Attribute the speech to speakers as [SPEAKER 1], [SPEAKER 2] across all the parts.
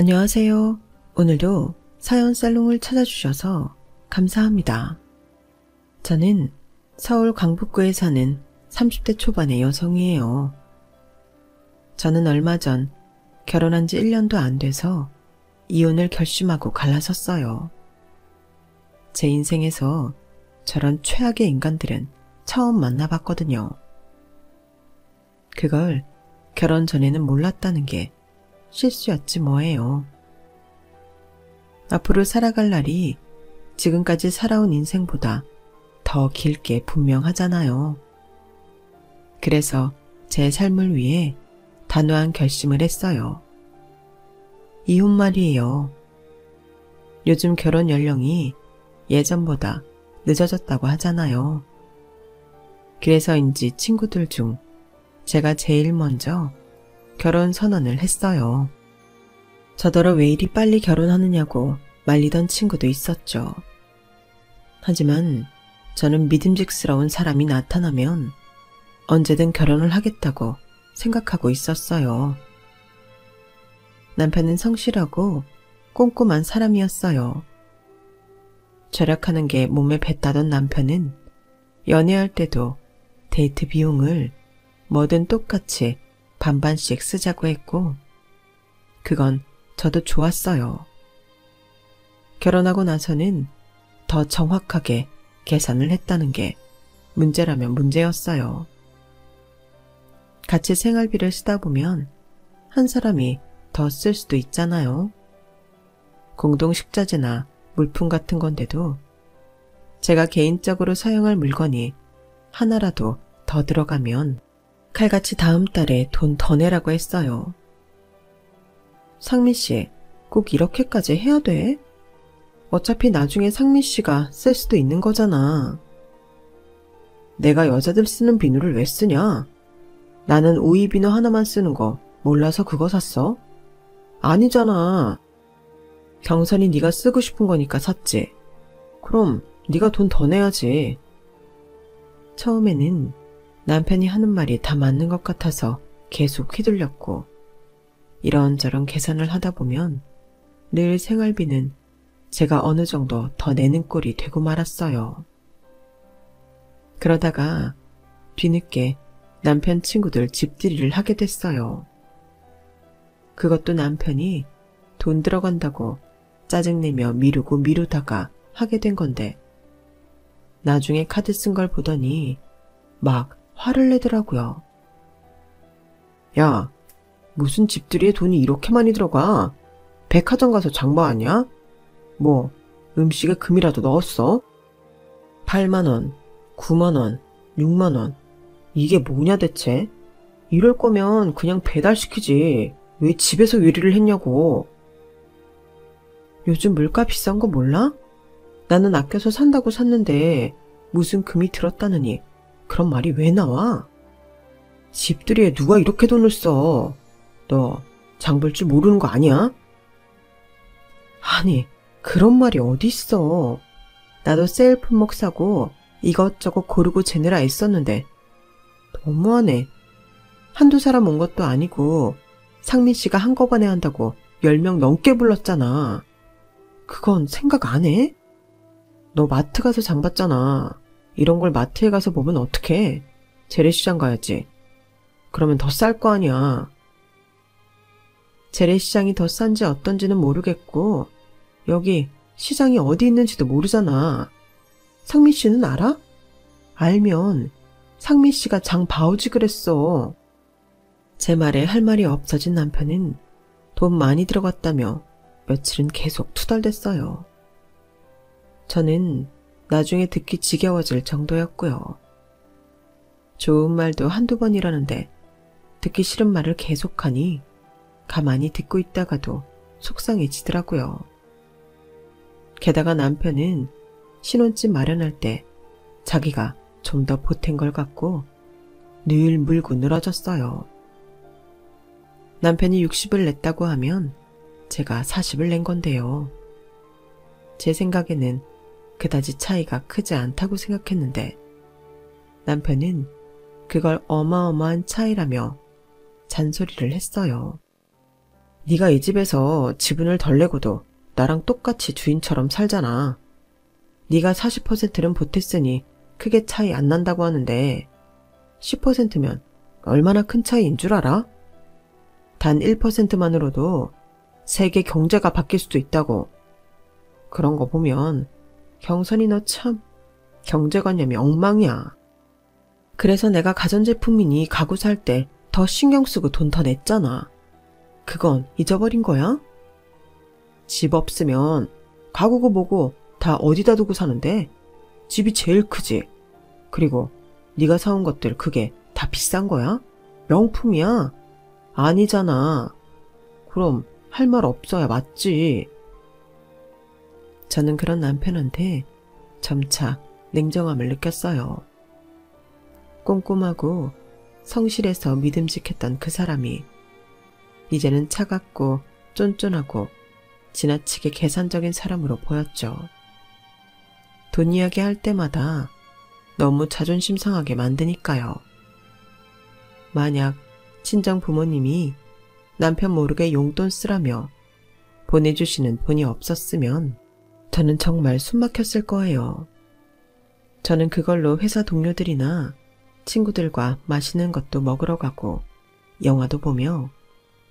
[SPEAKER 1] 안녕하세요. 오늘도 사연 살롱을 찾아주셔서 감사합니다. 저는 서울 강북구에 사는 30대 초반의 여성이에요. 저는 얼마 전 결혼한 지 1년도 안 돼서 이혼을 결심하고 갈라섰어요. 제 인생에서 저런 최악의 인간들은 처음 만나봤거든요. 그걸 결혼 전에는 몰랐다는 게 실수였지 뭐예요. 앞으로 살아갈 날이 지금까지 살아온 인생보다 더 길게 분명하잖아요. 그래서 제 삶을 위해 단호한 결심을 했어요. 이혼 말이에요. 요즘 결혼 연령이 예전보다 늦어졌다고 하잖아요. 그래서인지 친구들 중 제가 제일 먼저 결혼 선언을 했어요. 저더러 왜 이리 빨리 결혼하느냐고 말리던 친구도 있었죠. 하지만 저는 믿음직스러운 사람이 나타나면 언제든 결혼을 하겠다고 생각하고 있었어요. 남편은 성실하고 꼼꼼한 사람이었어요. 절약하는 게 몸에 뱄다던 남편은 연애할 때도 데이트 비용을 뭐든 똑같이 반반씩 쓰자고 했고, 그건 저도 좋았어요. 결혼하고 나서는 더 정확하게 계산을 했다는 게 문제라면 문제였어요. 같이 생활비를 쓰다 보면 한 사람이 더 쓸 수도 있잖아요. 공동 식자재나 물품 같은 건데도 제가 개인적으로 사용할 물건이 하나라도 더 들어가면 칼같이 다음 달에 돈 더 내라고 했어요. 상미 씨, 꼭 이렇게까지 해야 돼? 어차피 나중에 상미 씨가 쓸 수도 있는 거잖아. 내가 여자들 쓰는 비누를 왜 쓰냐? 나는 오이 비누 하나만 쓰는 거 몰라서 그거 샀어? 아니잖아. 경선이 네가 쓰고 싶은 거니까 샀지. 그럼 네가 돈 더 내야지. 처음에는 남편이 하는 말이 다 맞는 것 같아서 계속 휘둘렸고, 이런저런 계산을 하다 보면 늘 생활비는 제가 어느 정도 더 내는 꼴이 되고 말았어요. 그러다가 뒤늦게 남편 친구들 집들이를 하게 됐어요. 그것도 남편이 돈 들어간다고 짜증내며 미루고 미루다가 하게 된 건데, 나중에 카드 쓴 걸 보더니 막 화를 내더라고요. 야, 무슨 집들이에 돈이 이렇게 많이 들어가? 백화점 가서 장봐왔냐? 뭐 음식에 금이라도 넣었어? 8만원, 9만원, 6만원, 이게 뭐냐 대체? 이럴 거면 그냥 배달시키지. 왜 집에서 요리를 했냐고. 요즘 물가 비싼 거 몰라? 나는 아껴서 산다고 샀는데 무슨 금이 들었다느니 그런 말이 왜 나와? 집들이에 누가 이렇게 돈을 써? 너 장 볼 줄 모르는 거 아니야? 아니, 그런 말이 어딨어. 나도 세일 품목 사고 이것저것 고르고 재느라 애썼는데 너무하네. 한두 사람 온 것도 아니고 상민 씨가 한꺼번에 한다고 10명 넘게 불렀잖아. 그건 생각 안 해? 너 마트 가서 장 봤잖아. 이런 걸 마트에 가서 보면 어떡해? 재래시장 가야지. 그러면 더 쌀 거 아니야. 재래시장이 더 싼지 어떤지는 모르겠고 여기 시장이 어디 있는지도 모르잖아. 상민 씨는 알아? 알면 상민 씨가 장 봐오지 그랬어. 제 말에 할 말이 없어진 남편은 돈 많이 들어갔다며 며칠은 계속 투덜댔어요. 저는 나중에 듣기 지겨워질 정도였고요. 좋은 말도 한두 번이라는데 듣기 싫은 말을 계속하니 가만히 듣고 있다가도 속상해지더라고요. 게다가 남편은 신혼집 마련할 때 자기가 좀 더 보탠 걸 갖고 늘 물고 늘어졌어요. 남편이 60을 냈다고 하면 제가 40을 낸 건데요. 제 생각에는 그다지 차이가 크지 않다고 생각했는데 남편은 그걸 어마어마한 차이라며 잔소리를 했어요. 네가 이 집에서 지분을 덜 내고도 나랑 똑같이 주인처럼 살잖아. 네가 40%는 보탰으니 크게 차이 안 난다고 하는데 10%면 얼마나 큰 차이인 줄 알아? 단 1%만으로도 세계 경제가 바뀔 수도 있다고. 그런 거 보면 경선이 너 참 경제관념이 엉망이야. 그래서 내가 가전제품이니 가구 살 때 더 신경 쓰고 돈 더 냈잖아. 그건 잊어버린 거야? 집 없으면 가구고 뭐고 다 어디다 두고 사는데 집이 제일 크지. 그리고 네가 사온 것들 그게 다 비싼 거야? 명품이야? 아니잖아. 그럼 할 말 없어야 맞지. 저는 그런 남편한테 점차 냉정함을 느꼈어요. 꼼꼼하고 성실해서 믿음직했던 그 사람이 이제는 차갑고 쫀쫀하고 지나치게 계산적인 사람으로 보였죠. 돈 이야기 할 때마다 너무 자존심 상하게 만드니까요. 만약 친정 부모님이 남편 모르게 용돈 쓰라며 보내주시는 돈이 없었으면 저는 정말 숨막혔을 거예요. 저는 그걸로 회사 동료들이나 친구들과 맛있는 것도 먹으러 가고 영화도 보며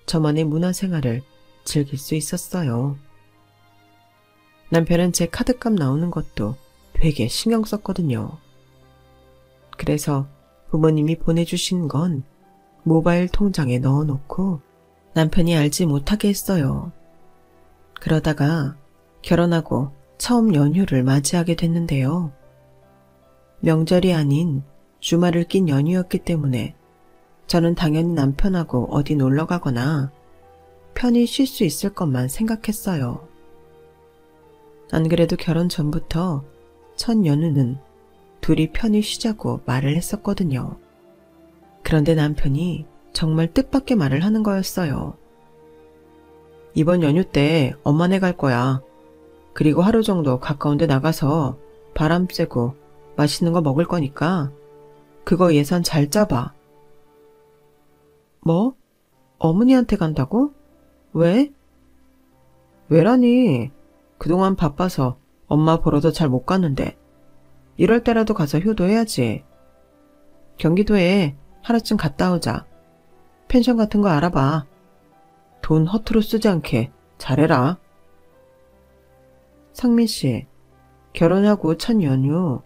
[SPEAKER 1] 저만의 문화생활을 즐길 수 있었어요. 남편은 제 카드값 나오는 것도 되게 신경 썼거든요. 그래서 부모님이 보내주신 건 모바일 통장에 넣어놓고 남편이 알지 못하게 했어요. 그러다가 결혼하고 처음 연휴를 맞이하게 됐는데요. 명절이 아닌 주말을 낀 연휴였기 때문에 저는 당연히 남편하고 어디 놀러 가거나 편히 쉴 수 있을 것만 생각했어요. 안 그래도 결혼 전부터 첫 연휴는 둘이 편히 쉬자고 말을 했었거든요. 그런데 남편이 정말 뜻밖의 말을 하는 거였어요. 이번 연휴 때 엄마네 갈 거야. 그리고 하루 정도 가까운 데 나가서 바람 쐬고 맛있는 거 먹을 거니까 그거 예산 잘 짜봐. 뭐? 어머니한테 간다고? 왜? 왜라니? 그동안 바빠서 엄마 보러도 잘 못 갔는데 이럴 때라도 가서 효도해야지. 경기도에 하루쯤 갔다 오자. 펜션 같은 거 알아봐. 돈 허투루 쓰지 않게 잘해라. 상민 씨, 결혼하고 첫 연휴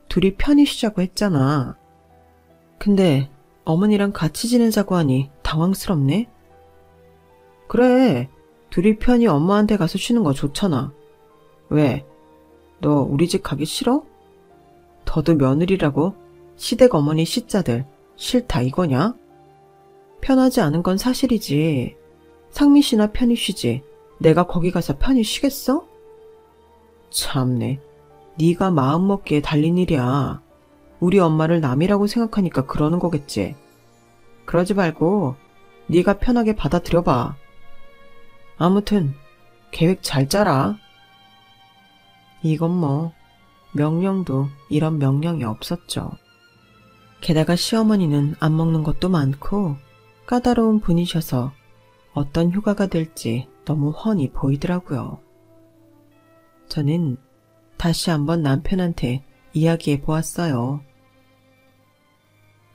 [SPEAKER 1] 둘이 편히 쉬자고 했잖아. 근데 어머니랑 같이 지내자고 하니 당황스럽네? 그래, 둘이 편히 엄마한테 가서 쉬는 거 좋잖아. 왜? 너 우리 집 가기 싫어? 더도 며느리라고 시댁 어머니 시자들 싫다 이거냐? 편하지 않은 건 사실이지. 상민 씨나 편히 쉬지. 내가 거기 가서 편히 쉬겠어? 참네. 네가 마음먹기에 달린 일이야. 우리 엄마를 남이라고 생각하니까 그러는 거겠지. 그러지 말고 네가 편하게 받아들여봐. 아무튼 계획 잘 짜라. 이건 뭐 명령도 이런 명령이 없었죠. 게다가 시어머니는 안 먹는 것도 많고 까다로운 분이셔서 어떤 휴가가 될지 너무 훤히 보이더라고요. 저는 다시 한번 남편한테 이야기해 보았어요.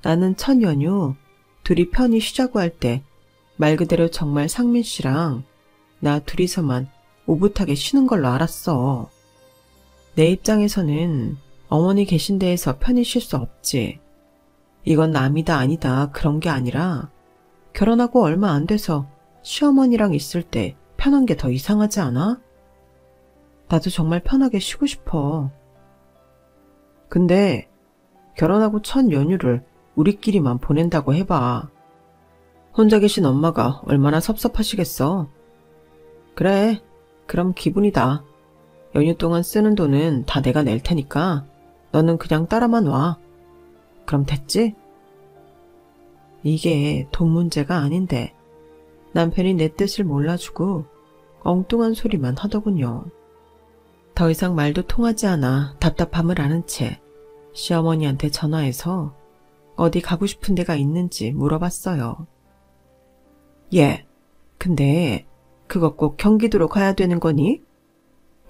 [SPEAKER 1] 나는 첫 연휴 둘이 편히 쉬자고 할 때 말 그대로 정말 상민 씨랑 나 둘이서만 오붓하게 쉬는 걸로 알았어. 내 입장에서는 어머니 계신 데에서 편히 쉴 수 없지. 이건 남이다 아니다 그런 게 아니라 결혼하고 얼마 안 돼서 시어머니랑 있을 때 편한 게 더 이상하지 않아? 나도 정말 편하게 쉬고 싶어. 근데 결혼하고 첫 연휴를 우리끼리만 보낸다고 해봐. 혼자 계신 엄마가 얼마나 섭섭하시겠어. 그래, 그럼 기분이다. 연휴 동안 쓰는 돈은 다 내가 낼 테니까 너는 그냥 따라만 와. 그럼 됐지? 이게 돈 문제가 아닌데 남편이 내 뜻을 몰라주고 엉뚱한 소리만 하더군요. 더 이상 말도 통하지 않아 답답함을 아는 채 시어머니한테 전화해서 어디 가고 싶은 데가 있는지 물어봤어요. 예, 근데 그거 꼭 경기도로 가야 되는 거니?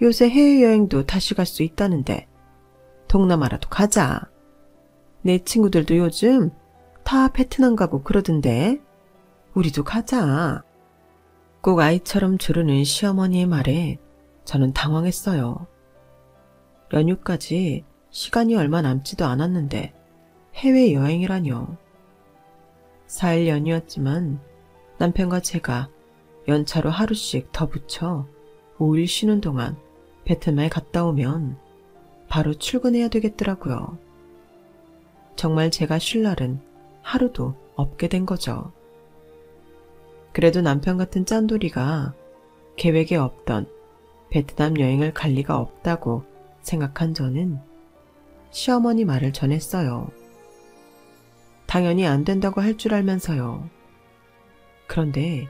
[SPEAKER 1] 요새 해외여행도 다시 갈 수 있다는데 동남아라도 가자. 내 친구들도 요즘 다 베트남 가고 그러던데 우리도 가자. 꼭 아이처럼 조르는 시어머니의 말에 저는 당황했어요. 연휴까지 시간이 얼마 남지도 않았는데 해외여행이라뇨. 4일 연휴였지만 남편과 제가 연차로 하루씩 더 붙여 5일 쉬는 동안 베트남에 갔다 오면 바로 출근해야 되겠더라고요. 정말 제가 쉴 날은 하루도 없게 된 거죠. 그래도 남편 같은 짠돌이가 계획에 없던 베트남 여행을 갈 리가 없다고 생각한 저는 시어머니 말을 전했어요. 당연히 안 된다고 할 줄 알면서요. 그런데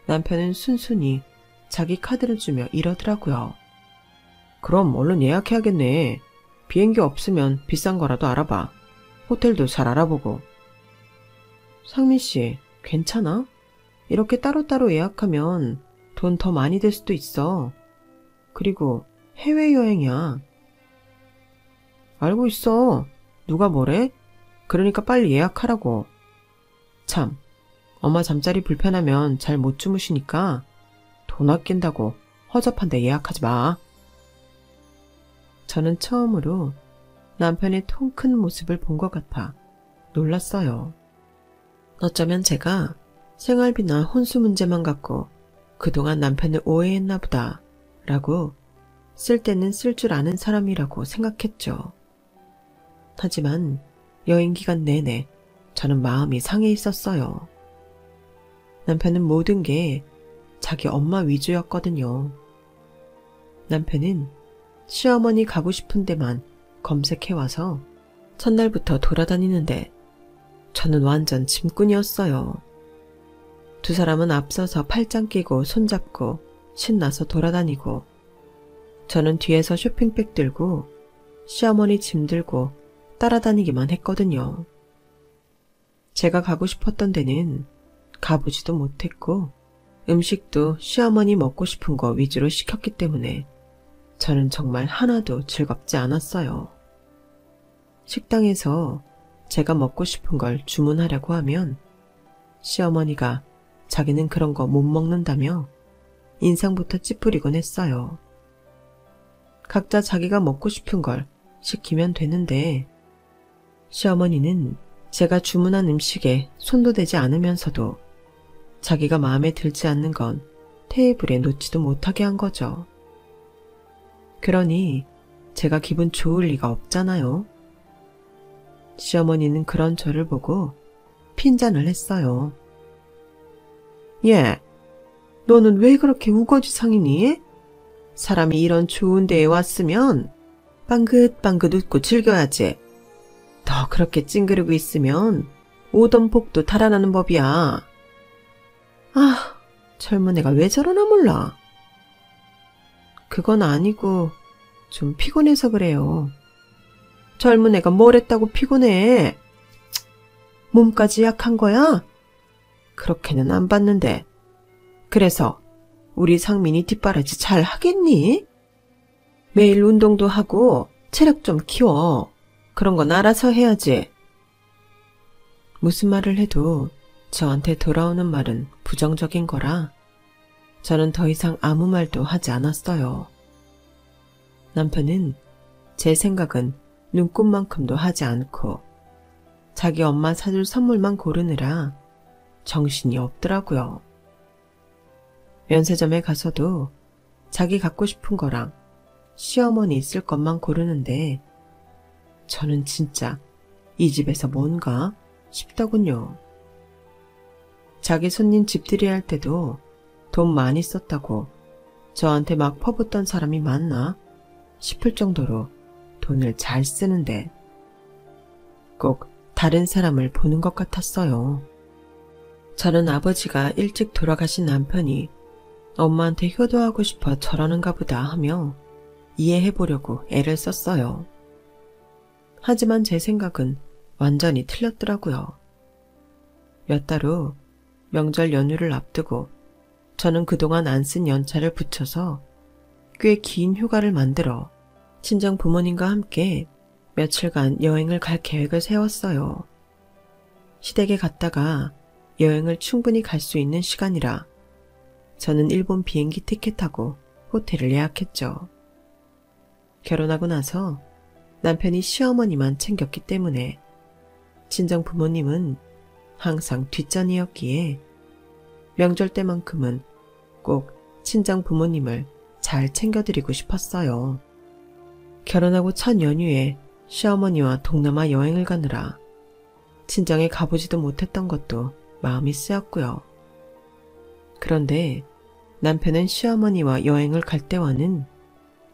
[SPEAKER 1] 남편은 순순히 자기 카드를 주며 이러더라고요. 그럼 얼른 예약해야겠네. 비행기 없으면 비싼 거라도 알아봐. 호텔도 잘 알아보고. 상민 씨, 괜찮아? 이렇게 따로따로 예약하면 돈 더 많이 들 수도 있어. 그리고 해외여행이야. 알고 있어. 누가 뭐래? 그러니까 빨리 예약하라고. 참, 엄마 잠자리 불편하면 잘 못 주무시니까 돈 아낀다고 허접한데 예약하지 마. 저는 처음으로 남편의 통 큰 모습을 본 것 같아 놀랐어요. 어쩌면 제가 생활비나 혼수 문제만 갖고 그동안 남편을 오해했나 보다 라고 쓸 때는 쓸 줄 아는 사람이라고 생각했죠. 하지만 여행 기간 내내 저는 마음이 상해 있었어요. 남편은 모든 게 자기 엄마 위주였거든요. 남편은 시어머니 가고 싶은 데만 검색해와서 첫날부터 돌아다니는데 저는 완전 짐꾼이었어요. 두 사람은 앞서서 팔짱 끼고 손잡고 신나서 돌아다니고 저는 뒤에서 쇼핑백 들고 시어머니 짐 들고 따라다니기만 했거든요. 제가 가고 싶었던 데는 가보지도 못했고 음식도 시어머니 먹고 싶은 거 위주로 시켰기 때문에 저는 정말 하나도 즐겁지 않았어요. 식당에서 제가 먹고 싶은 걸 주문하려고 하면 시어머니가 자기는 그런 거 못 먹는다며 인상부터 찌푸리곤 했어요. 각자 자기가 먹고 싶은 걸 시키면 되는데 시어머니는 제가 주문한 음식에 손도 대지 않으면서도 자기가 마음에 들지 않는 건 테이블에 놓지도 못하게 한 거죠. 그러니 제가 기분 좋을 리가 없잖아요. 시어머니는 그런 저를 보고 핀잔을 했어요. 예, 너는 왜 그렇게 우거지상이니? 사람이 이런 좋은 데에 왔으면 빵긋빵긋 웃고 즐겨야지. 너 그렇게 찡그리고 있으면 오던 복도 달아나는 법이야. 아, 젊은 애가 왜 저러나 몰라. 그건 아니고 좀 피곤해서 그래요. 젊은 애가 뭘 했다고 피곤해. 몸까지 약한 거야? 그렇게는 안 봤는데. 그래서 우리 상민이 뒷바라지 잘 하겠니? 매일 운동도 하고 체력 좀 키워. 그런 건 알아서 해야지. 무슨 말을 해도 저한테 돌아오는 말은 부정적인 거라 저는 더 이상 아무 말도 하지 않았어요. 남편은 제 생각은 눈꼽만큼도 하지 않고 자기 엄마 사줄 선물만 고르느라 정신이 없더라고요. 면세점에 가서도 자기 갖고 싶은 거랑 시어머니 있을 것만 고르는데 저는 진짜 이 집에서 뭔가 싶더군요. 자기 손님 집들이 할 때도 돈 많이 썼다고 저한테 막 퍼붓던 사람이 많나 싶을 정도로 돈을 잘 쓰는데 꼭 다른 사람을 보는 것 같았어요. 저는 아버지가 일찍 돌아가신 남편이 엄마한테 효도하고 싶어 저러는가 보다 하며 이해해보려고 애를 썼어요. 하지만 제 생각은 완전히 틀렸더라고요. 몇 달 후 명절 연휴를 앞두고 저는 그동안 안 쓴 연차를 붙여서 꽤 긴 휴가를 만들어 친정 부모님과 함께 며칠간 여행을 갈 계획을 세웠어요. 시댁에 갔다가 여행을 충분히 갈 수 있는 시간이라 저는 일본 비행기 티켓하고 호텔을 예약했죠. 결혼하고 나서 남편이 시어머니만 챙겼기 때문에 친정 부모님은 항상 뒷전이었기에 명절 때만큼은 꼭 친정 부모님을 잘 챙겨드리고 싶었어요. 결혼하고 첫 연휴에 시어머니와 동남아 여행을 가느라 친정에 가보지도 못했던 것도 마음이 쓰였고요. 그런데 남편은 시어머니와 여행을 갈 때와는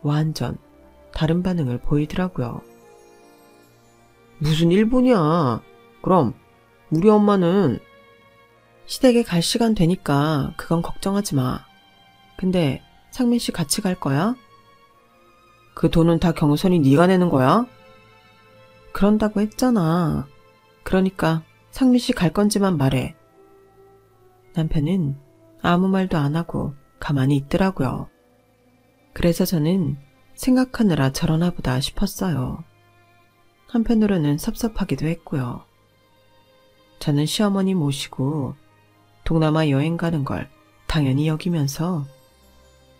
[SPEAKER 1] 완전 다른 반응을 보이더라고요. 무슨 일본이야? 그럼 우리 엄마는 시댁에 갈 시간 되니까 그건 걱정하지 마. 근데 상민 씨 같이 갈 거야? 그 돈은 다 경선이 네가 내는 거야? 그런다고 했잖아. 그러니까 상민 씨 갈 건지만 말해. 남편은 아무 말도 안 하고 가만히 있더라고요. 그래서 저는 생각하느라 저러나 보다 싶었어요. 한편으로는 섭섭하기도 했고요. 저는 시어머니 모시고 동남아 여행 가는 걸 당연히 여기면서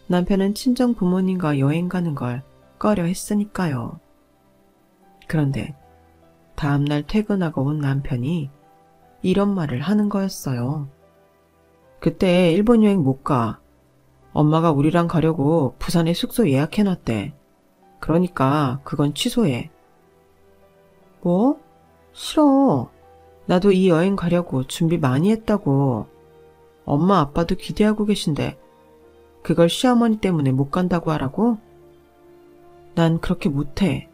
[SPEAKER 1] 남편은 친정 부모님과 여행 가는 걸 꺼려 했으니까요. 그런데 다음날 퇴근하고 온 남편이 이런 말을 하는 거였어요. 그때 일본 여행 못 가. 엄마가 우리랑 가려고 부산에 숙소 예약해놨대. 그러니까 그건 취소해. 뭐? 싫어. 나도 이 여행 가려고 준비 많이 했다고. 엄마 아빠도 기대하고 계신데 그걸 시어머니 때문에 못 간다고 하라고? 난 그렇게 못해.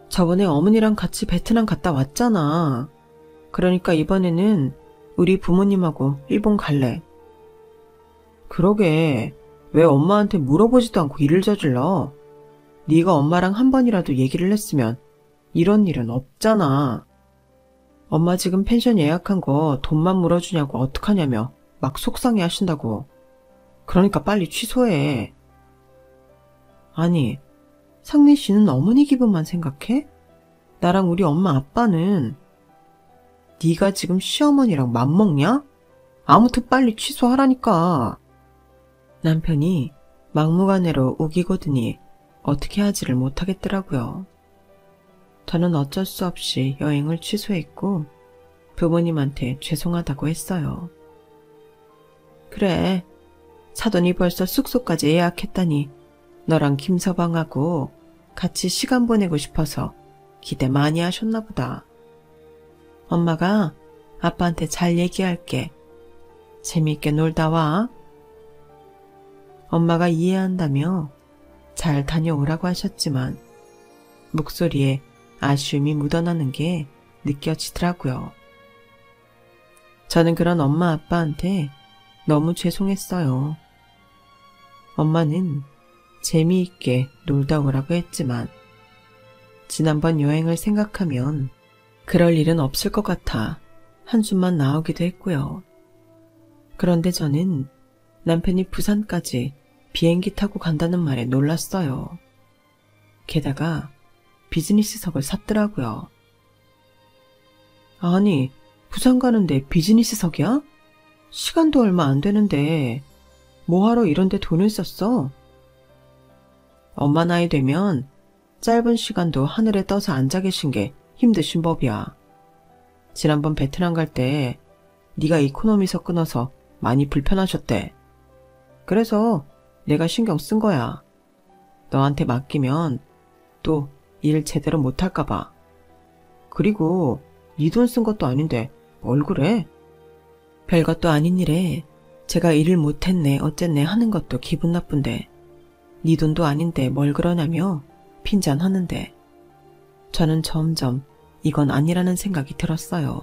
[SPEAKER 1] 저번에 어머니랑 같이 베트남 갔다 왔잖아. 그러니까 이번에는 우리 부모님하고 일본 갈래. 그러게 왜 엄마한테 물어보지도 않고 일을 저질러? 네가 엄마랑 한 번이라도 얘기를 했으면 이런 일은 없잖아. 엄마 지금 펜션 예약한 거 돈만 물어주냐고 어떡하냐며 막 속상해 하신다고. 그러니까 빨리 취소해. 아니, 상민 씨는 어머니 기분만 생각해? 나랑 우리 엄마 아빠는. 네가 지금 시어머니랑 맘먹냐? 아무튼 빨리 취소하라니까. 남편이 막무가내로 우기거든이 어떻게 하지를 못하겠더라고요. 저는 어쩔 수 없이 여행을 취소했고 부모님한테 죄송하다고 했어요. 그래, 사돈이 벌써 숙소까지 예약했다니 너랑 김서방하고 같이 시간 보내고 싶어서 기대 많이 하셨나 보다. 엄마가 아빠한테 잘 얘기할게. 재미있게 놀다 와. 엄마가 이해한다며 잘 다녀오라고 하셨지만 목소리에 아쉬움이 묻어나는 게 느껴지더라고요. 저는 그런 엄마 아빠한테 너무 죄송했어요. 엄마는 재미있게 놀다 오라고 했지만 지난번 여행을 생각하면 그럴 일은 없을 것 같아 한숨만 나오기도 했고요. 그런데 저는 남편이 부산까지 비행기 타고 간다는 말에 놀랐어요. 게다가 비즈니스석을 샀더라고요. 아니, 부산 가는데 비즈니스석이야? 시간도 얼마 안 되는데 뭐하러 이런 데 돈을 썼어? 엄마 나이 되면 짧은 시간도 하늘에 떠서 앉아 계신 게 힘드신 법이야. 지난번 베트남 갈 때 네가 이코노미석 끊어서 많이 불편하셨대. 그래서 내가 신경 쓴 거야. 너한테 맡기면 또 일 제대로 못할까 봐. 그리고 네 돈 쓴 것도 아닌데 뭘 그래? 별것도 아닌 일에 제가 일을 못했네 어쨌네 하는 것도 기분 나쁜데 네 돈도 아닌데 뭘 그러냐며 핀잔하는데 저는 점점 이건 아니라는 생각이 들었어요.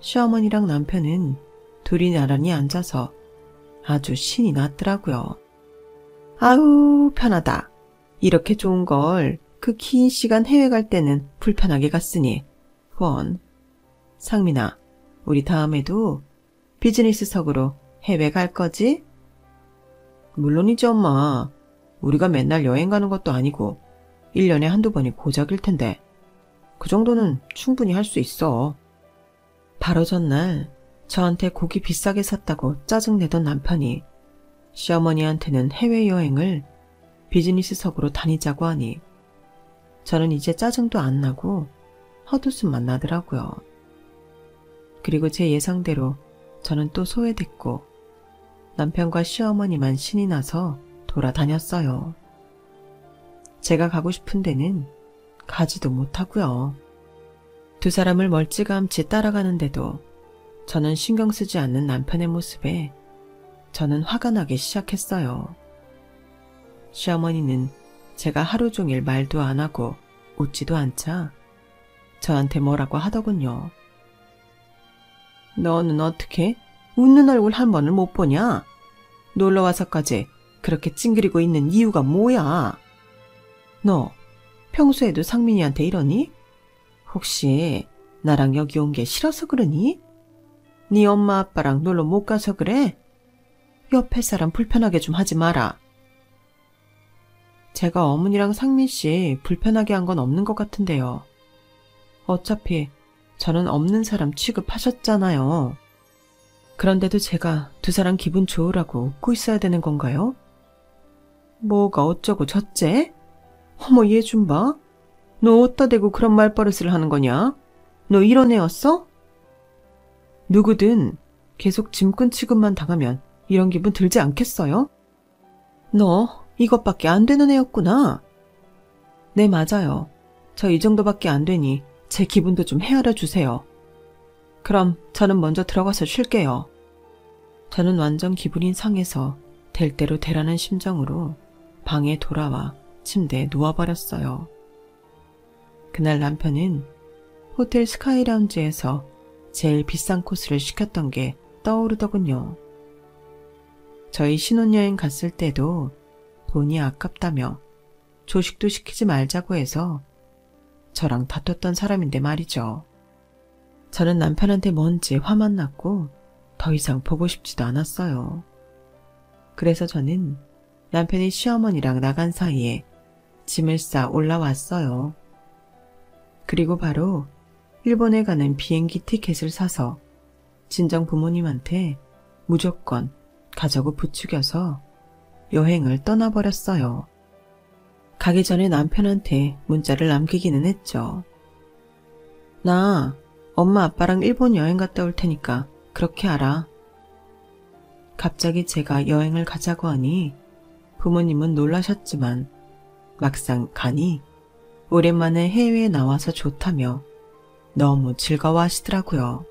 [SPEAKER 1] 시어머니랑 남편은 둘이 나란히 앉아서 아주 신이 났더라고요. 아우 편하다. 이렇게 좋은 걸 그 긴 시간 해외 갈 때는 불편하게 갔으니 후원. 상민아, 우리 다음에도 비즈니스석으로 해외 갈 거지? 물론이지, 엄마. 우리가 맨날 여행 가는 것도 아니고 1년에 한두 번이 고작일 텐데 그 정도는 충분히 할 수 있어. 바로 전날 저한테 고기 비싸게 샀다고 짜증내던 남편이 시어머니한테는 해외여행을 비즈니스석으로 다니자고 하니 저는 이제 짜증도 안 나고 헛웃음만 나더라고요. 그리고 제 예상대로 저는 또 소외됐고 남편과 시어머니만 신이 나서 돌아다녔어요. 제가 가고 싶은 데는 가지도 못하고요. 두 사람을 멀찌감치 따라가는데도 저는 신경 쓰지 않는 남편의 모습에 저는 화가 나기 시작했어요. 시어머니는 제가 하루 종일 말도 안 하고 웃지도 않자 저한테 뭐라고 하더군요. 너는 어떻게 웃는 얼굴 한 번을 못 보냐? 놀러와서까지 그렇게 찡그리고 있는 이유가 뭐야? 너 평소에도 상민이한테 이러니? 혹시 나랑 여기 온 게 싫어서 그러니? 네 엄마 아빠랑 놀러 못 가서 그래? 옆에 사람 불편하게 좀 하지 마라. 제가 어머니랑 상민씨 불편하게 한 건 없는 것 같은데요. 어차피 저는 없는 사람 취급하셨잖아요. 그런데도 제가 두 사람 기분 좋으라고 웃고 있어야 되는 건가요? 뭐가 어쩌고 저째? 어머, 얘 좀 봐. 너 어디다 대고 그런 말버릇을 하는 거냐? 너 이런 애였어? 누구든 계속 짐꾼 취급만 당하면 이런 기분 들지 않겠어요? 너 이것밖에 안 되는 애였구나. 네, 맞아요. 저 이 정도밖에 안 되니 제 기분도 좀 헤아려 주세요. 그럼 저는 먼저 들어가서 쉴게요. 저는 완전 기분이 상해서 될 대로 되라는 심정으로 방에 돌아와 침대에 누워버렸어요. 그날 남편은 호텔 스카이라운지에서 제일 비싼 코스를 시켰던 게 떠오르더군요. 저희 신혼여행 갔을 때도 돈이 아깝다며 조식도 시키지 말자고 해서 저랑 다퉜던 사람인데 말이죠. 저는 남편한테 뭔지 화만 났고 더 이상 보고 싶지도 않았어요. 그래서 저는 남편이 시어머니랑 나간 사이에 짐을 싸 올라왔어요. 그리고 바로 일본에 가는 비행기 티켓을 사서 친정 부모님한테 무조건 가자고 부추겨서 여행을 떠나버렸어요. 가기 전에 남편한테 문자를 남기기는 했죠. 나 엄마 아빠랑 일본 여행 갔다 올 테니까 그렇게 알아. 갑자기 제가 여행을 가자고 하니 부모님은 놀라셨지만 막상 가니 오랜만에 해외에 나와서 좋다며 너무 즐거워하시더라고요.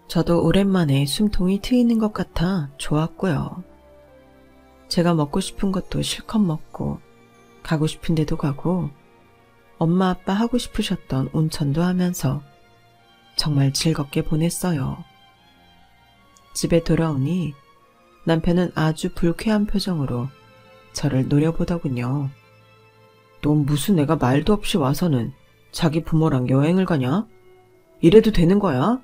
[SPEAKER 1] 저도 오랜만에 숨통이 트이는 것 같아 좋았고요. 제가 먹고 싶은 것도 실컷 먹고 가고 싶은 데도 가고 엄마 아빠 하고 싶으셨던 온천도 하면서 정말 즐겁게 보냈어요. 집에 돌아오니 남편은 아주 불쾌한 표정으로 저를 노려보더군요. 넌 무슨 애가 말도 없이 와서는 자기 부모랑 여행을 가냐? 이래도 되는 거야?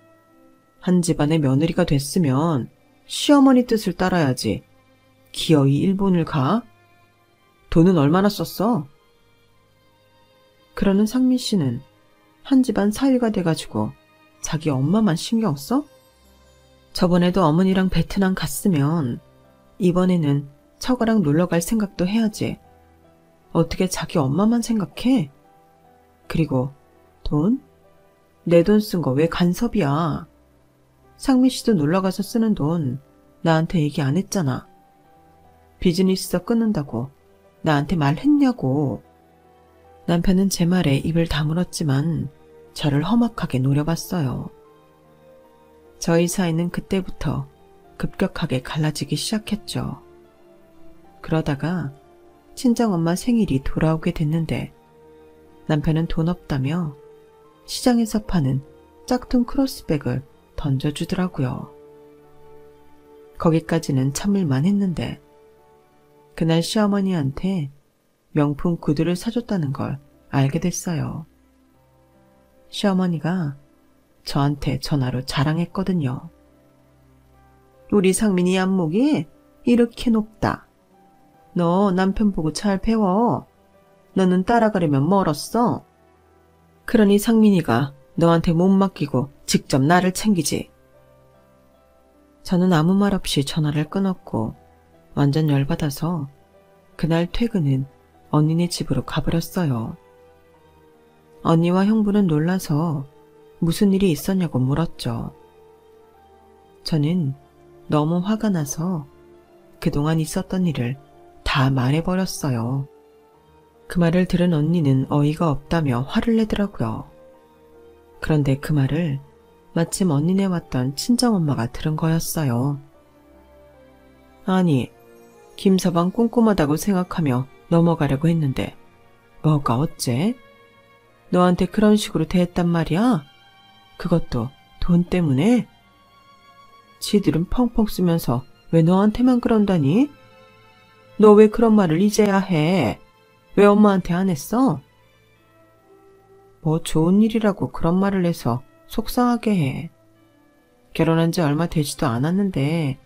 [SPEAKER 1] 한 집안의 며느리가 됐으면 시어머니 뜻을 따라야지. 기어이 일본을 가? 돈은 얼마나 썼어? 그러는 상민 씨는 한 집안 사위가 돼가지고 자기 엄마만 신경 써? 저번에도 어머니랑 베트남 갔으면 이번에는 처가랑 놀러갈 생각도 해야지. 어떻게 자기 엄마만 생각해? 그리고 돈? 내 돈 쓴 거 왜 간섭이야? 상민 씨도 놀러가서 쓰는 돈 나한테 얘기 안 했잖아. 비즈니스서 끊는다고 나한테 말했냐고. 남편은 제 말에 입을 다물었지만 저를 험악하게 노려봤어요. 저희 사이는 그때부터 급격하게 갈라지기 시작했죠. 그러다가 친정엄마 생일이 돌아오게 됐는데 남편은 돈 없다며 시장에서 파는 짝퉁 크로스백을 던져주더라고요. 거기까지는 참을만 했는데 그날 시어머니한테 명품 구두를 사줬다는 걸 알게 됐어요. 시어머니가 저한테 전화로 자랑했거든요. 우리 상민이 안목이 이렇게 높다. 너 남편 보고 잘 배워. 너는 따라가려면 멀었어. 그러니 상민이가 너한테 못 맡기고 직접 나를 챙기지. 저는 아무 말 없이 전화를 끊었고 완전 열받아서 그날 퇴근은 언니네 집으로 가버렸어요. 언니와 형부는 놀라서 무슨 일이 있었냐고 물었죠. 저는 너무 화가 나서 그동안 있었던 일을 다 말해버렸어요. 그 말을 들은 언니는 어이가 없다며 화를 내더라고요. 그런데 그 말을 마침 언니네 왔던 친정엄마가 들은 거였어요. 아니, 김서방 꼼꼼하다고 생각하며 넘어가려고 했는데 뭐가 어째? 너한테 그런 식으로 대했단 말이야? 그것도 돈 때문에? 지들은 펑펑 쓰면서 왜 너한테만 그런다니? 너 왜 그런 말을 이제야 해? 왜 엄마한테 안 했어? 뭐 좋은 일이라고 그런 말을 해서 속상하게 해. 결혼한 지 얼마 되지도 않았는데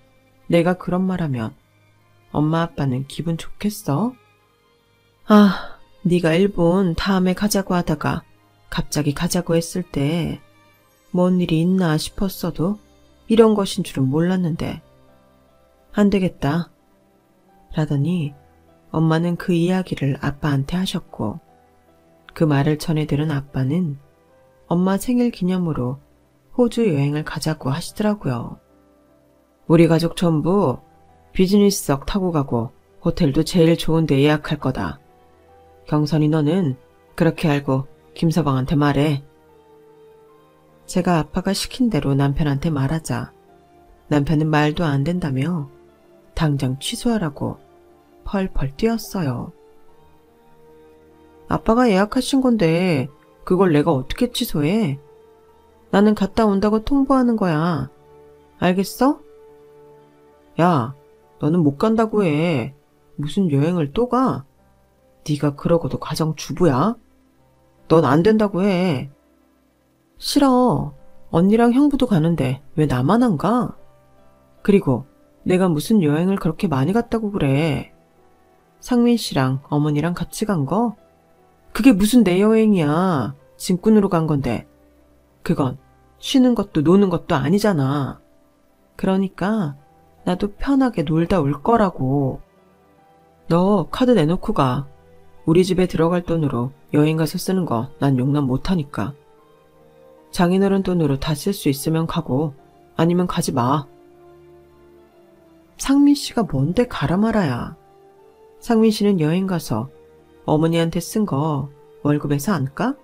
[SPEAKER 1] 내가 그런 말하면 엄마 아빠는 기분 좋겠어? 아, 네가 일본 다음에 가자고 하다가 갑자기 가자고 했을 때 뭔 일이 있나 싶었어도 이런 것인 줄은 몰랐는데 안 되겠다. 라더니 엄마는 그 이야기를 아빠한테 하셨고 그 말을 전해 들은 아빠는 엄마 생일 기념으로 호주 여행을 가자고 하시더라고요. 우리 가족 전부 비즈니스석 타고 가고 호텔도 제일 좋은 데 예약할 거다. 경선이 너는 그렇게 알고 김서방한테 말해. 제가 아빠가 시킨 대로 남편한테 말하자 남편은 말도 안 된다며 당장 취소하라고 펄펄 뛰었어요. 아빠가 예약하신 건데 그걸 내가 어떻게 취소해? 나는 갔다 온다고 통보하는 거야. 알겠어? 야, 너는 못 간다고 해. 무슨 여행을 또 가? 네가 그러고도 가정주부야? 넌 안 된다고 해. 싫어. 언니랑 형부도 가는데 왜 나만 안 가? 그리고 내가 무슨 여행을 그렇게 많이 갔다고 그래. 상민 씨랑 어머니랑 같이 간 거? 그게 무슨 내 여행이야. 짐꾼으로 간 건데. 그건 쉬는 것도 노는 것도 아니잖아. 그러니까 나도 편하게 놀다 올 거라고. 너 카드 내놓고 가. 우리 집에 들어갈 돈으로 여행 가서 쓰는 거 난 용납 못하니까. 장인어른 돈으로 다 쓸 수 있으면 가고 아니면 가지 마. 상민 씨가 뭔데 가라 말아야. 상민 씨는 여행 가서 어머니한테 쓴 거 월급에서 안 까?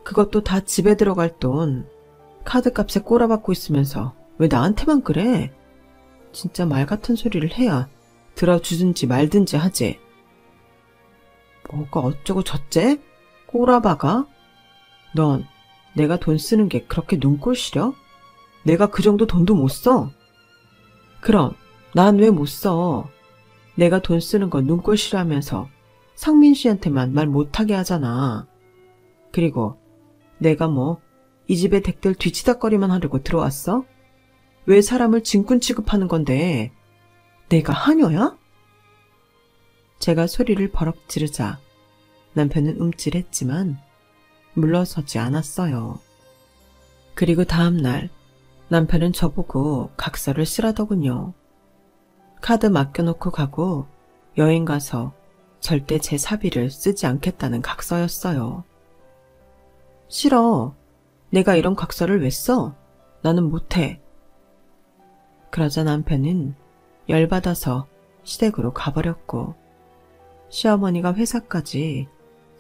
[SPEAKER 1] 그것도 다 집에 들어갈 돈. 카드값에 꼬라박고 있으면서 왜 나한테만 그래? 진짜 말 같은 소리를 해야 들어주든지 말든지 하지. 뭐가 어쩌고 저째? 꼬라박아? 넌 내가 돈 쓰는 게 그렇게 눈꼴 시려? 내가 그 정도 돈도 못 써? 그럼 난 왜 못 써? 내가 돈 쓰는 거 눈꼴 싫어하면서 상민 씨한테만 말 못하게 하잖아. 그리고 내가 뭐 이 집에 댁들 뒤치다거리만 하려고 들어왔어? 왜 사람을 짐꾼 취급하는 건데 내가 하녀야? 제가 소리를 버럭 지르자 남편은 움찔했지만 물러서지 않았어요. 그리고 다음날 남편은 저보고 각서를 쓰라더군요. 카드 맡겨놓고 가고 여행 가서 절대 제 사비를 쓰지 않겠다는 각서였어요. 싫어. 내가 이런 각서를 왜 써? 나는 못해. 그러자 남편은 열받아서 시댁으로 가버렸고 시어머니가 회사까지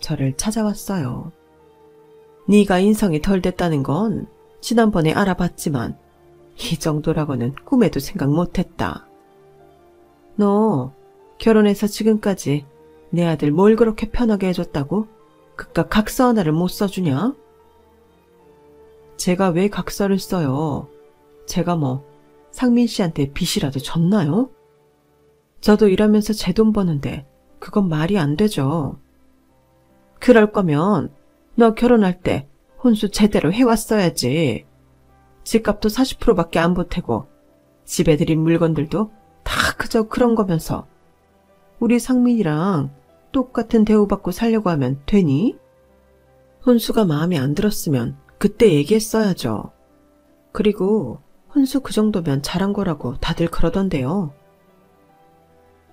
[SPEAKER 1] 저를 찾아왔어요. 네가 인성이 덜 됐다는 건 지난번에 알아봤지만 이 정도라고는 꿈에도 생각 못했다. 너 결혼해서 지금까지 내 아들 뭘 그렇게 편하게 해줬다고 그깟 각서 하나를 못 써주냐? 제가 왜 각서를 써요? 제가 뭐 상민 씨한테 빚이라도 졌나요? 저도 일하면서 제 돈 버는데 그건 말이 안 되죠. 그럴 거면 너 결혼할 때 혼수 제대로 해왔어야지. 집값도 40%밖에 안 보태고 집에 들인 물건들도 다 그저 그런 거면서 우리 상민이랑 똑같은 대우받고 살려고 하면 되니? 혼수가 마음에 안 들었으면 그때 얘기했어야죠. 그리고 혼수 그 정도면 잘한 거라고 다들 그러던데요.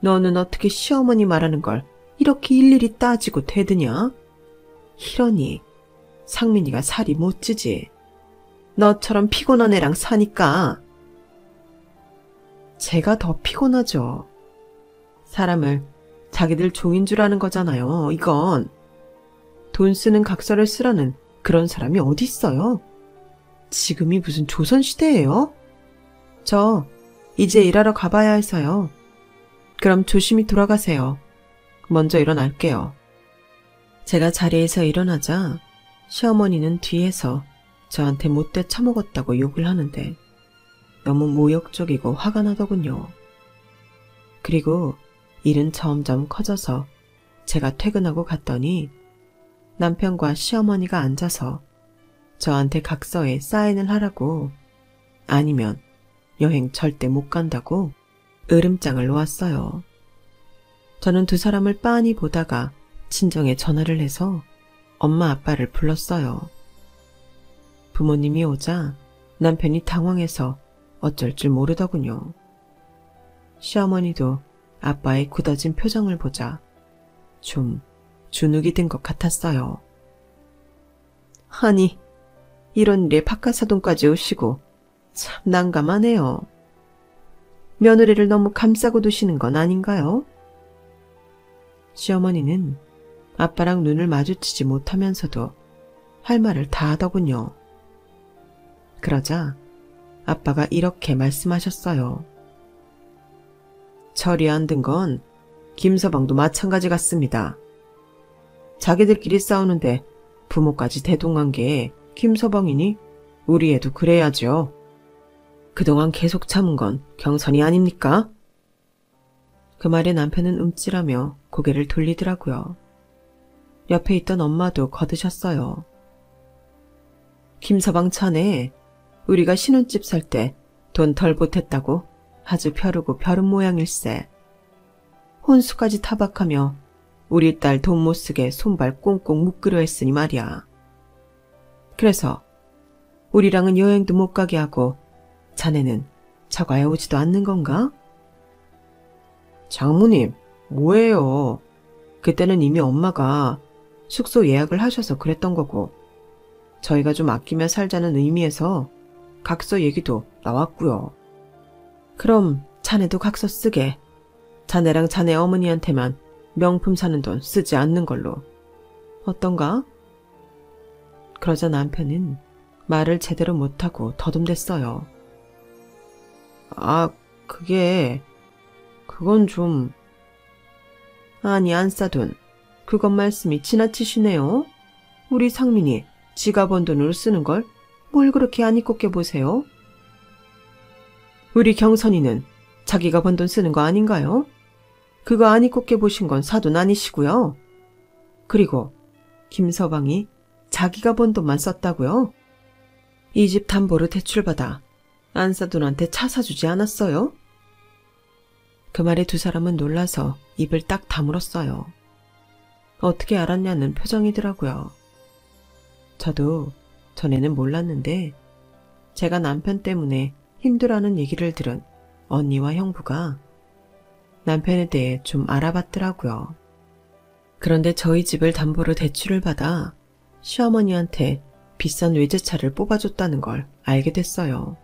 [SPEAKER 1] 너는 어떻게 시어머니 말하는 걸 이렇게 일일이 따지고 대드냐? 이러니 상민이가 살이 못 찌지. 너처럼 피곤한 애랑 사니까. 제가 더 피곤하죠. 사람을 자기들 종인 줄 아는 거잖아요, 이건. 돈 쓰는 각서를 쓰라는 그런 사람이 어디 있어요? 지금이 무슨 조선시대예요? 저 이제 일하러 가봐야 해서요. 그럼 조심히 돌아가세요. 먼저 일어날게요. 제가 자리에서 일어나자 시어머니는 뒤에서 저한테 못돼 처먹었다고 욕을 하는데 너무 모욕적이고 화가 나더군요. 그리고 일은 점점 커져서 제가 퇴근하고 갔더니 남편과 시어머니가 앉아서 저한테 각서에 사인을 하라고, 아니면 여행 절대 못 간다고 으름장을 놓았어요. 저는 두 사람을 빤히 보다가 친정에 전화를 해서 엄마 아빠를 불렀어요. 부모님이 오자 남편이 당황해서 어쩔 줄 모르더군요. 시어머니도 아빠의 굳어진 표정을 보자 좀 주눅이 든 것 같았어요. 아니, 이런 일에 박하사돈까지 오시고 참 난감하네요. 며느리를 너무 감싸고 두시는 건 아닌가요? 시어머니는 아빠랑 눈을 마주치지 못하면서도 할 말을 다 하더군요. 그러자 아빠가 이렇게 말씀하셨어요. 철이 안 든 건 김서방도 마찬가지 같습니다. 자기들끼리 싸우는데 부모까지 대동한 게 김서방이니 우리 애도 그래야죠. 그동안 계속 참은 건 경선이 아닙니까? 그 말에 남편은 움찔하며 고개를 돌리더라고요. 옆에 있던 엄마도 거드셨어요. 김서방 차네. 우리가 신혼집 살 때 돈 덜 보탰다고 아주 벼르고 벼른 모양일세. 혼수까지 타박하며 우리 딸 돈 못 쓰게 손발 꽁꽁 묶으려 했으니 말이야. 그래서 우리랑은 여행도 못 가게 하고 자네는 저가에 오지도 않는 건가? 장모님, 뭐예요? 그때는 이미 엄마가 숙소 예약을 하셔서 그랬던 거고 저희가 좀 아끼며 살자는 의미에서 각서 얘기도 나왔고요. 그럼 자네도 각서 쓰게. 자네랑 자네 어머니한테만 명품 사는 돈 쓰지 않는 걸로. 어떤가? 그러자 남편은 말을 제대로 못하고 더듬댔어요. 아, 그건 좀... 아니, 안싸돈. 그것 말씀이 지나치시네요. 우리 상민이 지가 번 돈으로 쓰는 걸 뭘 그렇게 안 이꼽게 보세요? 우리 경선이는 자기가 번 돈 쓰는 거 아닌가요? 그거 안 이꼽게 보신 건 사돈 아니시고요. 그리고 김서방이 자기가 번 돈만 썼다고요? 이 집 담보로 대출받아 안사돈한테 차 사주지 않았어요? 그 말에 두 사람은 놀라서 입을 딱 다물었어요. 어떻게 알았냐는 표정이더라고요. 저도 전에는 몰랐는데 제가 남편 때문에 힘들어하는 얘기를 들은 언니와 형부가 남편에 대해 좀 알아봤더라고요. 그런데 저희 집을 담보로 대출을 받아 시어머니한테 비싼 외제차를 뽑아줬다는 걸 알게 됐어요.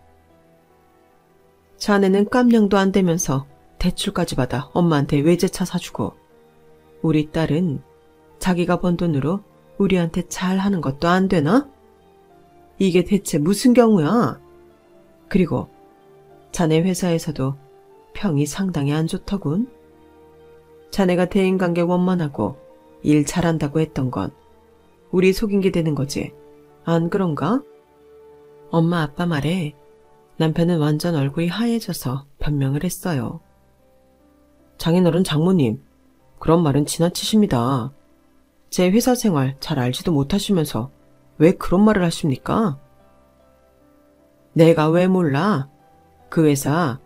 [SPEAKER 1] 자네는 깜냥도 안 되면서 대출까지 받아 엄마한테 외제차 사주고 우리 딸은 자기가 번 돈으로 우리한테 잘하는 것도 안 되나? 이게 대체 무슨 경우야? 그리고 자네 회사에서도 평이 상당히 안 좋더군. 자네가 대인관계 원만하고 일 잘한다고 했던 건 우리 속인 게 되는 거지. 안 그런가? 엄마 아빠 말에 남편은 완전 얼굴이 하얘져서 변명을 했어요. 장인어른 장모님, 그런 말은 지나치십니다. 제 회사 생활 잘 알지도 못하시면서 왜 그런 말을 하십니까? 내가 왜 몰라? 그 회사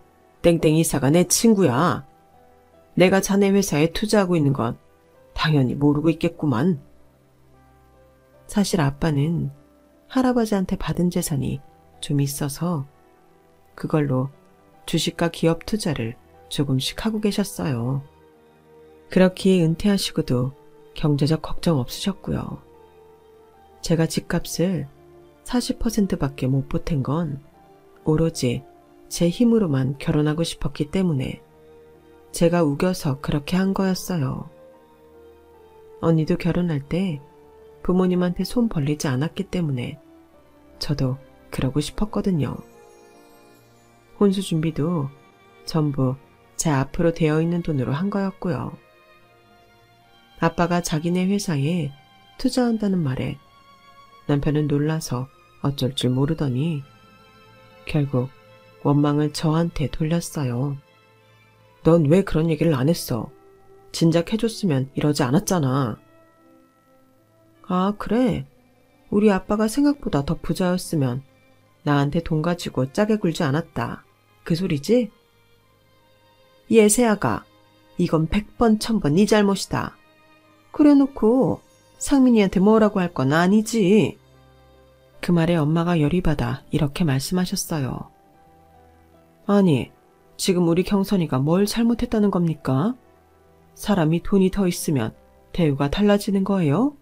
[SPEAKER 1] 땡땡 이사가 내 친구야. 내가 자네 회사에 투자하고 있는 건 당연히 모르고 있겠구만. 사실 아빠는 할아버지한테 받은 재산이 좀 있어서 그걸로 주식과 기업 투자를 조금씩 하고 계셨어요. 그렇기에 은퇴하시고도 경제적 걱정 없으셨고요. 제가 집값을 40%밖에 못 보탠 건 오로지 제 힘으로만 결혼하고 싶었기 때문에 제가 우겨서 그렇게 한 거였어요. 언니도 결혼할 때 부모님한테 손 벌리지 않았기 때문에 저도 그러고 싶었거든요. 혼수 준비도 전부 제 앞으로 되어 있는 돈으로 한 거였고요. 아빠가 자기네 회사에 투자한다는 말에 남편은 놀라서 어쩔 줄 모르더니 결국 원망을 저한테 돌렸어요. 넌 왜 그런 얘기를 안 했어? 진작 해줬으면 이러지 않았잖아. 아, 그래? 우리 아빠가 생각보다 더 부자였으면 나한테 돈 가지고 짜게 굴지 않았다. 그 소리지? 예세아가, 이건 100번 1000번 네 잘못이다. 그래놓고 상민이한테 뭐라고 할 건 아니지. 그 말에 엄마가 열이 받아 이렇게 말씀하셨어요. 아니, 지금 우리 경선이가 뭘 잘못했다는 겁니까? 사람이 돈이 더 있으면 대우가 달라지는 거예요?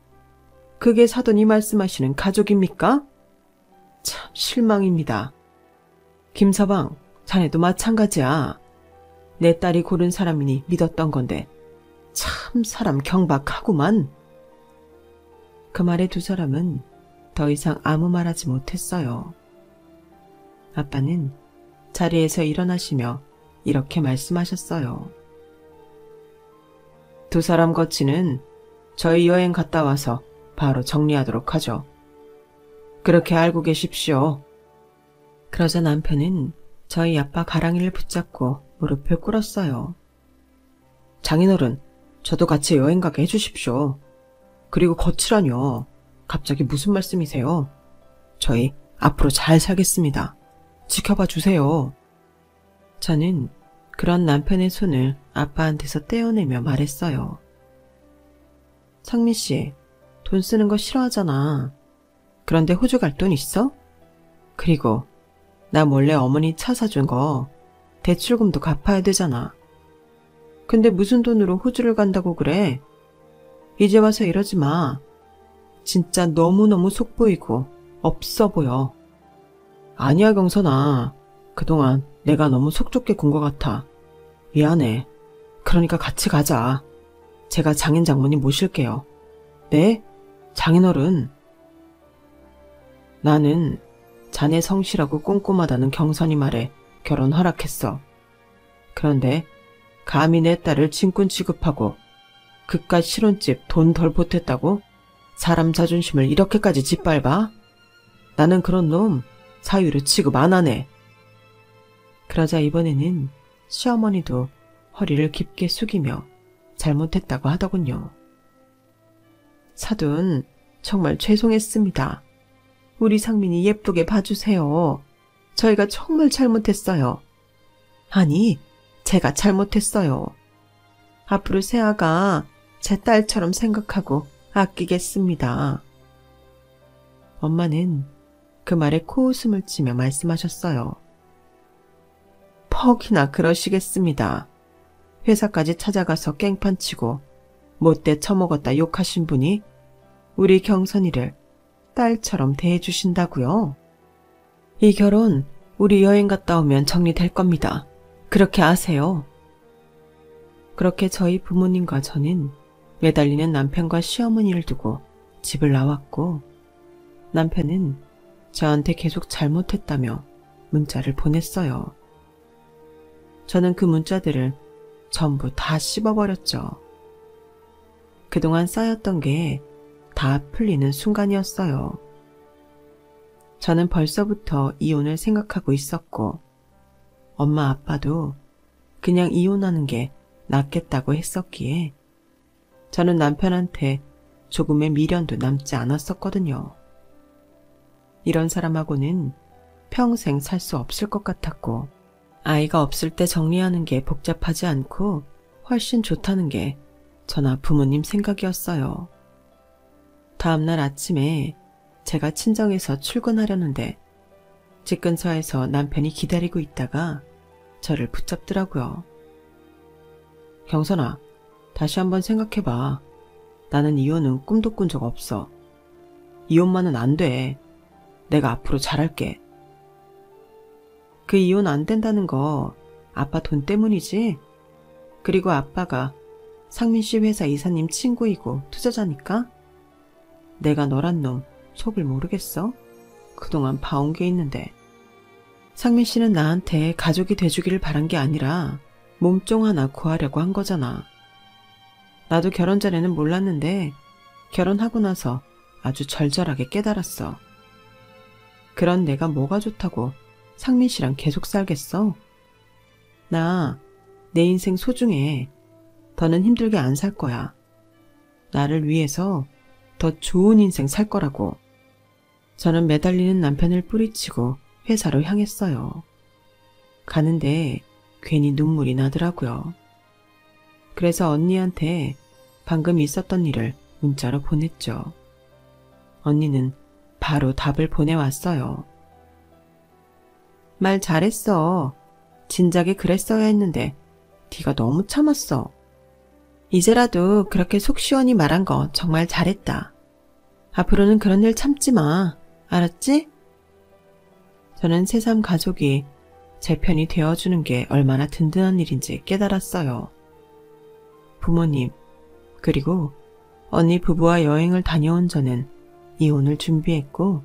[SPEAKER 1] 그게 사돈이 말씀하시는 가족입니까? 참 실망입니다. 김서방, 자네도 마찬가지야. 내 딸이 고른 사람이니 믿었던 건데 참 사람 경박하구만. 그 말에 두 사람은 더 이상 아무 말하지 못했어요. 아빠는 자리에서 일어나시며 이렇게 말씀하셨어요. 두 사람 거치는 저희 여행 갔다 와서 바로 정리하도록 하죠. 그렇게 알고 계십시오. 그러자 남편은 저희 아빠 가랑이를 붙잡고 무릎을 꿇었어요. 장인어른, 저도 같이 여행 가게 해주십시오. 그리고 거치라뇨. 갑자기 무슨 말씀이세요? 저희 앞으로 잘 살겠습니다. 지켜봐 주세요. 저는 그런 남편의 손을 아빠한테서 떼어내며 말했어요. 상민 씨, 돈 쓰는 거 싫어하잖아. 그런데 호주 갈 돈 있어? 그리고 나 몰래 어머니 차 사준 거 대출금도 갚아야 되잖아. 근데 무슨 돈으로 호주를 간다고 그래? 이제 와서 이러지 마. 진짜 너무너무 속보이고 없어 보여. 아니야 경선아. 그동안 내가 너무 속 좁게 군 것 같아. 미안해. 그러니까 같이 가자. 제가 장인 장모님 모실게요. 네? 장인어른. 나는 자네 성실하고 꼼꼼하다는 경선이 말에 결혼 허락했어. 그런데 감히 내 딸을 진꾼 취급하고 그깟 실혼집 돈 덜 보탰다고 사람 자존심을 이렇게까지 짓밟아? 나는 그런 놈 사유로 취급 안 하네. 그러자 이번에는 시어머니도 허리를 깊게 숙이며 잘못했다고 하더군요. 사돈, 정말 죄송했습니다. 우리 상민이 예쁘게 봐주세요. 저희가 정말 잘못했어요. 아니, 제가 잘못했어요. 앞으로 세아가 제 딸처럼 생각하고 아끼겠습니다. 엄마는 그 말에 코웃음을 치며 말씀하셨어요. 퍽이나 그러시겠습니다. 회사까지 찾아가서 깽판치고 못돼 처먹었다 욕하신 분이 우리 경선이를 딸처럼 대해주신다고요? 이 결혼 우리 여행 갔다 오면 정리될 겁니다. 그렇게 아세요? 그렇게 저희 부모님과 저는 매달리는 남편과 시어머니를 두고 집을 나왔고 남편은 저한테 계속 잘못했다며 문자를 보냈어요. 저는 그 문자들을 전부 다 씹어버렸죠. 그동안 쌓였던 게 다 풀리는 순간이었어요. 저는 벌써부터 이혼을 생각하고 있었고 엄마 아빠도 그냥 이혼하는 게 낫겠다고 했었기에 저는 남편한테 조금의 미련도 남지 않았었거든요. 이런 사람하고는 평생 살 수 없을 것 같았고 아이가 없을 때 정리하는 게 복잡하지 않고 훨씬 좋다는 게 저나 부모님 생각이었어요. 다음날 아침에 제가 친정에서 출근하려는데 집 근처에서 남편이 기다리고 있다가 저를 붙잡더라고요. 경선아, 다시 한번 생각해봐. 나는 이혼은 꿈도 꾼 적 없어. 이혼만은 안 돼. 내가 앞으로 잘할게. 그 이혼 안 된다는 거 아빠 돈 때문이지? 그리고 아빠가 상민 씨 회사 이사님 친구이고 투자자니까? 내가 너란 놈 속을 모르겠어? 그동안 봐온 게 있는데. 상민 씨는 나한테 가족이 돼주기를 바란 게 아니라 몸종 하나 구하려고 한 거잖아. 나도 결혼 전에는 몰랐는데 결혼하고 나서 아주 절절하게 깨달았어. 그런 내가 뭐가 좋다고 상민 씨랑 계속 살겠어? 나 내 인생 소중해. 더는 힘들게 안 살 거야. 나를 위해서 더 좋은 인생 살 거라고. 저는 매달리는 남편을 뿌리치고 회사로 향했어요. 가는데 괜히 눈물이 나더라고요. 그래서 언니한테 방금 있었던 일을 문자로 보냈죠. 언니는 바로 답을 보내왔어요. 말 잘했어. 진작에 그랬어야 했는데 네가 너무 참았어. 이제라도 그렇게 속 시원히 말한 거 정말 잘했다. 앞으로는 그런 일 참지 마. 알았지? 저는 새삼 가족이 제 편이 되어주는 게 얼마나 든든한 일인지 깨달았어요. 부모님, 그리고 언니 부부와 여행을 다녀온 저는 이혼을 준비했고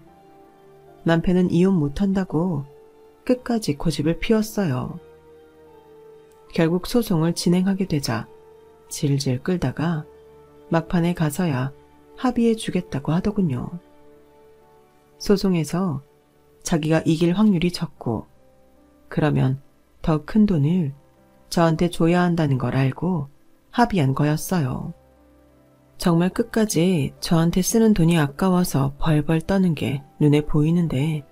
[SPEAKER 1] 남편은 이혼 못한다고 끝까지 고집을 피웠어요. 결국 소송을 진행하게 되자 질질 끌다가 막판에 가서야 합의해 주겠다고 하더군요. 소송에서 자기가 이길 확률이 적고 그러면 더 큰 돈을 저한테 줘야 한다는 걸 알고 합의한 거였어요. 정말 끝까지 저한테 쓰는 돈이 아까워서 벌벌 떠는 게 눈에 보이는데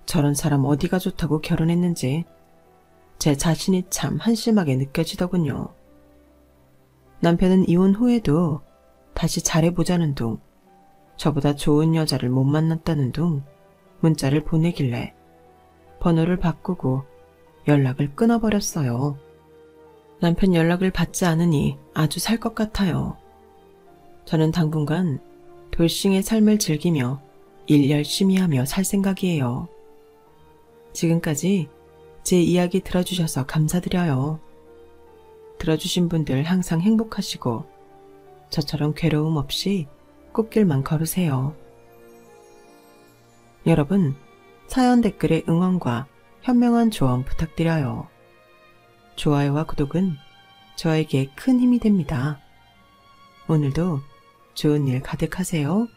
[SPEAKER 1] 저런 사람 어디가 좋다고 결혼했는지 제 자신이 참 한심하게 느껴지더군요. 남편은 이혼 후에도 다시 잘해보자는 둥, 저보다 좋은 여자를 못 만났다는 둥 문자를 보내길래 번호를 바꾸고 연락을 끊어버렸어요. 남편 연락을 받지 않으니 아주 살 것 같아요. 저는 당분간 돌싱의 삶을 즐기며 일 열심히 하며 살 생각이에요. 지금까지 제 이야기 들어주셔서 감사드려요. 들어주신 분들 항상 행복하시고 저처럼 괴로움 없이 꽃길만 걸으세요. 여러분, 사연 댓글에 응원과 현명한 조언 부탁드려요. 좋아요와 구독은 저에게 큰 힘이 됩니다. 오늘도 좋은 일 가득하세요.